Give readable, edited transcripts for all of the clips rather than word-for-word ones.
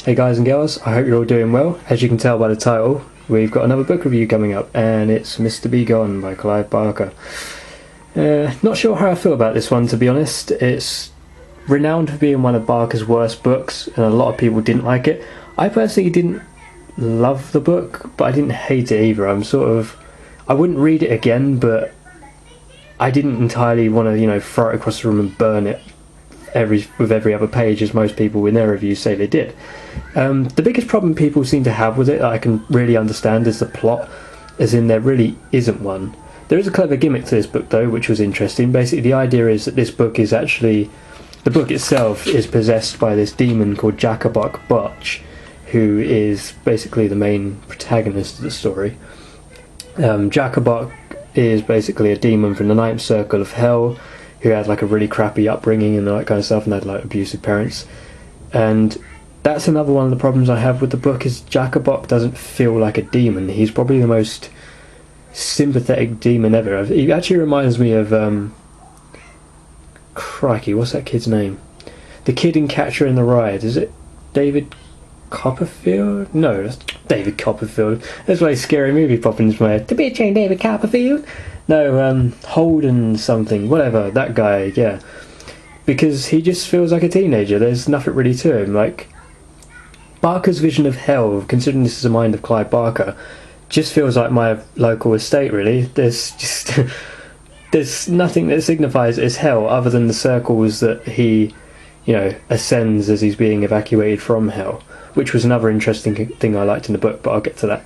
Hey guys and girls, I hope you're all doing well. As you can tell by the title, we've got another book review coming up, and it's Mr. B.Gone by Clive Barker. Not sure how I feel about this one, to be honest. It's renowned for being one of Barker's worst books, and a lot of people didn't like it. I personally didn't love the book, but I didn't hate it either. I wouldn't read it again, but I didn't entirely want to, throw it across the room and burn it with every other page, as most people in their reviews say they did. The biggest problem people seem to have with it, that I can really understand, is the plot, as in there really isn't one. There is a clever gimmick to this book though, which was interesting. Basically the idea is that this book is actually, the book itself is possessed by this demon called Jacobok Botch, who is basically the main protagonist of the story. Jacobok is basically a demon from the ninth circle of hell, who had like a really crappy upbringing and all that kind of stuff, and had like abusive parents. And that's another one of the problems I have with the book, is Jacobok doesn't feel like a demon. He's probably the most sympathetic demon ever. He actually reminds me of crikey, what's that kid's name? The kid in Catcher in the Rye. Is it David Copperfield? No, that's David Copperfield. That's why a scary movie popping into my head. To be chained David Copperfield? No, Holden something, whatever, that guy, yeah. Because he just feels like a teenager. There's nothing really to him. Like, Barker's vision of hell, considering this is the mind of Clive Barker, just feels like my local estate, really. There's nothing that signifies it's hell other than the circles that he, ascends as he's being evacuated from hell, which was another interesting thing I liked in the book, but I'll get to that.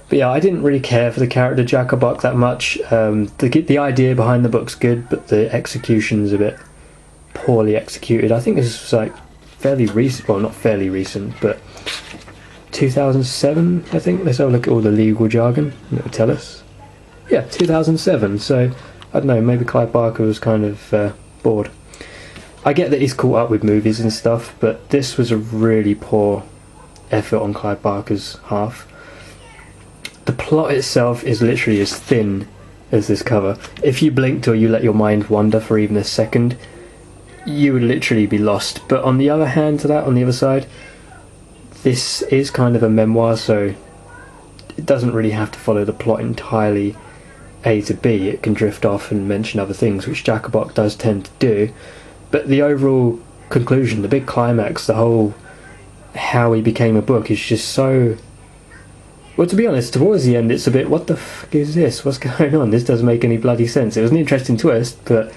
But yeah, I didn't really care for the character Jacobok that much. The idea behind the book's good, but the execution's a bit poorly executed. I think this was like fairly recent, well, not fairly recent, but 2007, I think. Let's have a look at all the legal jargon, and it'll tell us. Yeah, 2007, so I don't know, maybe Clive Barker was kind of bored. I get that he's caught up with movies and stuff, but this was a really poor effort on Clive Barker's half. The plot itself is literally as thin as this cover. If you blinked or you let your mind wander for even a second, you would literally be lost. But on the other hand to that, on the other side, this is kind of a memoir, so it doesn't really have to follow the plot entirely A to B. It can drift off and mention other things, which Jacobok does tend to do. But the overall conclusion, the big climax, the whole how he became a book is just so... Well, to be honest, towards the end it's a bit, what the fuck is this? What's going on? This doesn't make any bloody sense. It was an interesting twist, but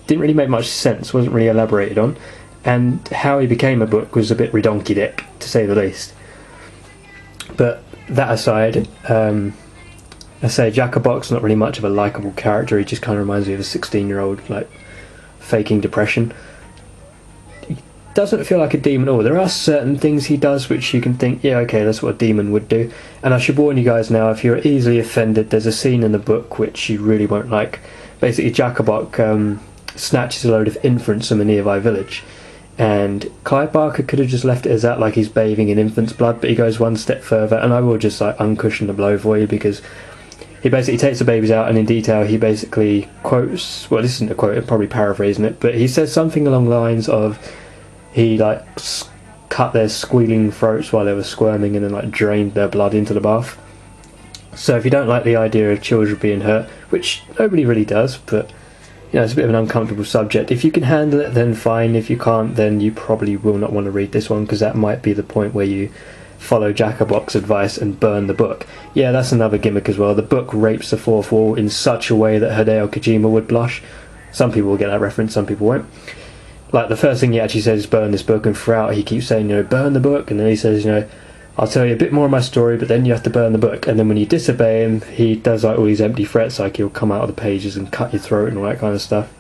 didn't really make much sense, wasn't really elaborated on. And how he became a book was a bit redonky-dick, to say the least. But that aside, I say Jacobok's not really much of a likeable character. He just kind of reminds me of a 16-year-old, like, faking depression. Doesn't feel like a demon at all. There are certain things he does which you can think, yeah, okay, that's what a demon would do. And I should warn you guys now, if you're easily offended, there's a scene in the book which you really won't like. Basically, Jacobok snatches a load of infants from a nearby village, and Clive Barker could have just left it as that, like he's bathing in infant's blood, but he goes one step further, and I will just like uncushion the blow for you, because he basically takes the babies out, and in detail he basically quotes, well, this isn't a quote, I'm probably paraphrasing it, but he says something along the lines of, he like cut their squealing throats while they were squirming and then like drained their blood into the bath. So if you don't like the idea of children being hurt, which nobody really does, but it's a bit of an uncomfortable subject. If you can handle it, then fine. If you can't, then you probably will not want to read this one, because that might be the point where you follow Jacobok's advice and burn the book. Yeah, that's another gimmick as well. The book rapes the fourth wall in such a way that Hideo Kojima would blush. Some people will get that reference, some people won't. Like, the first thing he actually says is burn this book, and throughout he keeps saying, burn the book, and then he says, I'll tell you a bit more of my story, but then you have to burn the book. And then when you disobey him, he does like all these empty threats, like he'll come out of the pages and cut your throat and all that kind of stuff,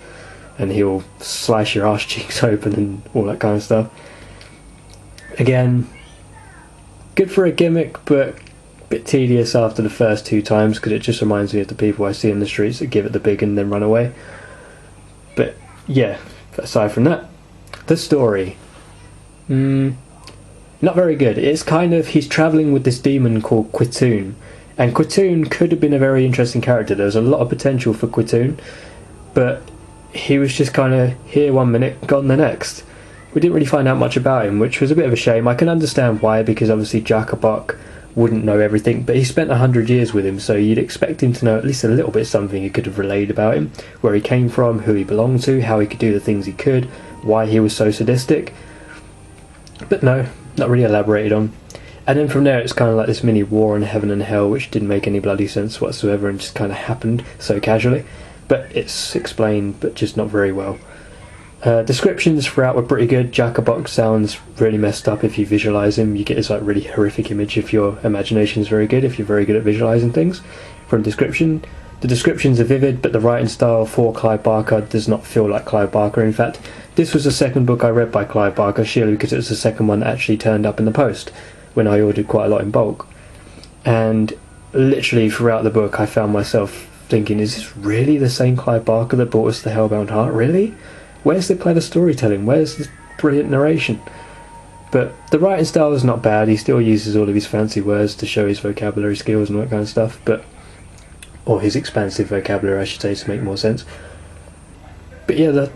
and he'll slice your arse cheeks open and all that kind of stuff. Again, good for a gimmick, but a bit tedious after the first two times, because it just reminds me of the people I see in the streets that give it the big and then run away. But yeah, aside from that, the story, not very good. It's kind of, he's travelling with this demon called Quitoon, and Quitoon could have been a very interesting character. There was a lot of potential for Quitoon, but he was just kind of here one minute, gone the next. we didn't really find out much about him, which was a bit of a shame. I can understand why, because obviously Jacobok wouldn't know everything, but he spent 100 years with him, so you'd expect him to know at least a little bit something he could have relayed about him, where he came from, who he belonged to, how he could do the things he could, why he was so sadistic. But no, not really elaborated on. And then from there it's kind of like this mini war on heaven and hell, which didn't make any bloody sense whatsoever and just kind of happened so casually. But it's explained, but just not very well. Descriptions throughout were pretty good. Jacobok sounds really messed up if you visualise him. You get this like really horrific image if your imagination is very good, if you're very good at visualising things from description. The descriptions are vivid, but the writing style for Clive Barker does not feel like Clive Barker. In fact, this was the second book I read by Clive Barker, surely because it was the second one that actually turned up in the post when I ordered quite a lot in bulk. And literally throughout the book I found myself thinking, is this really the same Clive Barker that brought us the Hellbound Heart? Really? Where's the clever storytelling? Where's the brilliant narration? But the writing style is not bad. He still uses all of his fancy words to show his vocabulary skills and all that kind of stuff, or his expansive vocabulary I should say, to make more sense. But yeah,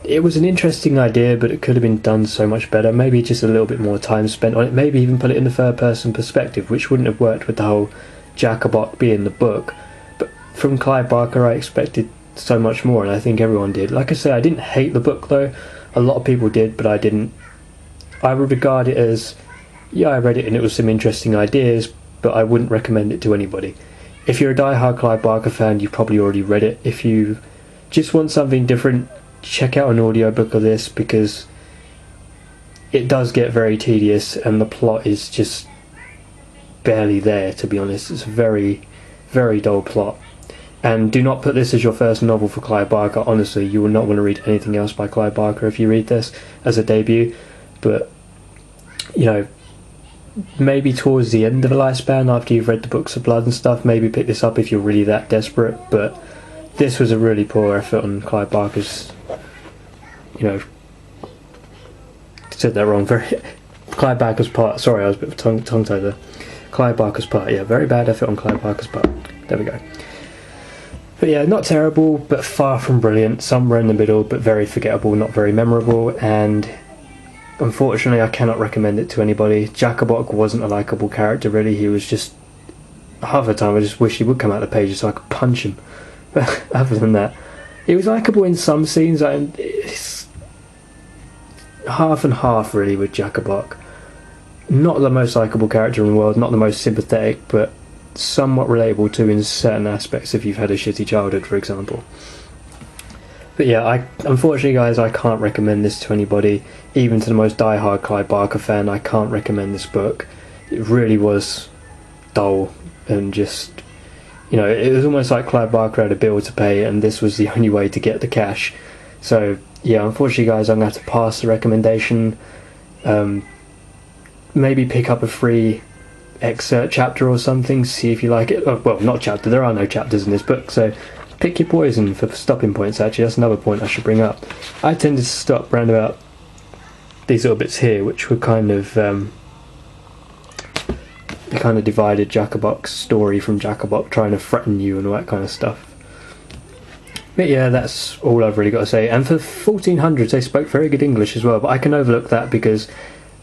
it was an interesting idea, but it could have been done so much better. Maybe just a little bit more time spent on it, maybe even put it in the third person perspective, which wouldn't have worked with the whole Jacobok being the book. But from Clive Barker I expected so much more, and I think everyone did. Like I say, I didn't hate the book though. A lot of people did, but I didn't. I would regard it as, yeah, I read it and it was some interesting ideas, but I wouldn't recommend it to anybody. If you're a die-hard Clive Barker fan, you've probably already read it. If you just want something different, check out an audiobook of this, because it does get very tedious and the plot is just barely there, to be honest. It's a very, very dull plot. And do not put this as your first novel for Clive Barker. Honestly, you will not want to read anything else by Clive Barker if you read this as a debut. But, you know, maybe towards the end of the lifespan, after you've read the books of blood and stuff, maybe pick this up if you're really that desperate. But this was a really poor effort on Clive Barker's, you know, said that wrong. Clive Barker's part. Sorry, I was a bit tongue-tied there. Clive Barker's part. Yeah, very bad effort on Clive Barker's part. There we go. But yeah, not terrible, but far from brilliant. Somewhere in the middle, but very forgettable, not very memorable, and unfortunately I cannot recommend it to anybody. Jacobok wasn't a likeable character, really. He was just, half the time I just wish he would come out of the pages so I could punch him. But other than that, he was likeable in some scenes. It's half and half, really, with Jacobok. Not the most likeable character in the world, not the most sympathetic, but somewhat relatable to in certain aspects if you've had a shitty childhood, for example. But yeah, unfortunately guys, I can't recommend this to anybody, even to the most die-hard Clive Barker fan. I can't recommend this book. It really was dull and just, you know, it was almost like Clive Barker had a bill to pay and this was the only way to get the cash. So yeah, unfortunately guys, I'm going to have to pass the recommendation. Maybe pick up a free excerpt chapter or something, see if you like it. Oh, well, not chapter, there are no chapters in this book, so pick your poison for stopping points. Actually, that's another point I should bring up. I tended to stop round about these little bits here, which were kind of divided Jacobok's story from Jacobok trying to threaten you and all that kind of stuff. But yeah, that's all I've really got to say. And for 1400s they spoke very good English as well, but I can overlook that because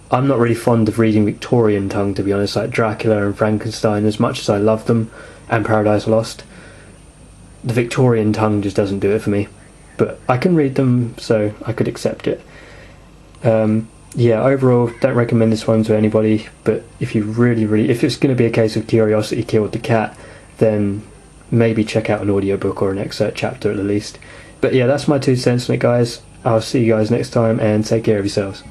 I'm not really fond of reading Victorian tongue, to be honest, like Dracula and Frankenstein, as much as I love them, and Paradise Lost. The Victorian tongue just doesn't do it for me. But I can read them, so I could accept it. Yeah, overall, don't recommend this one to anybody, but if you really, if it's going to be a case of curiosity killed the cat, then maybe check out an audiobook or an excerpt chapter at the least. But yeah, that's my 2 cents on it, guys. I'll see you guys next time, and take care of yourselves.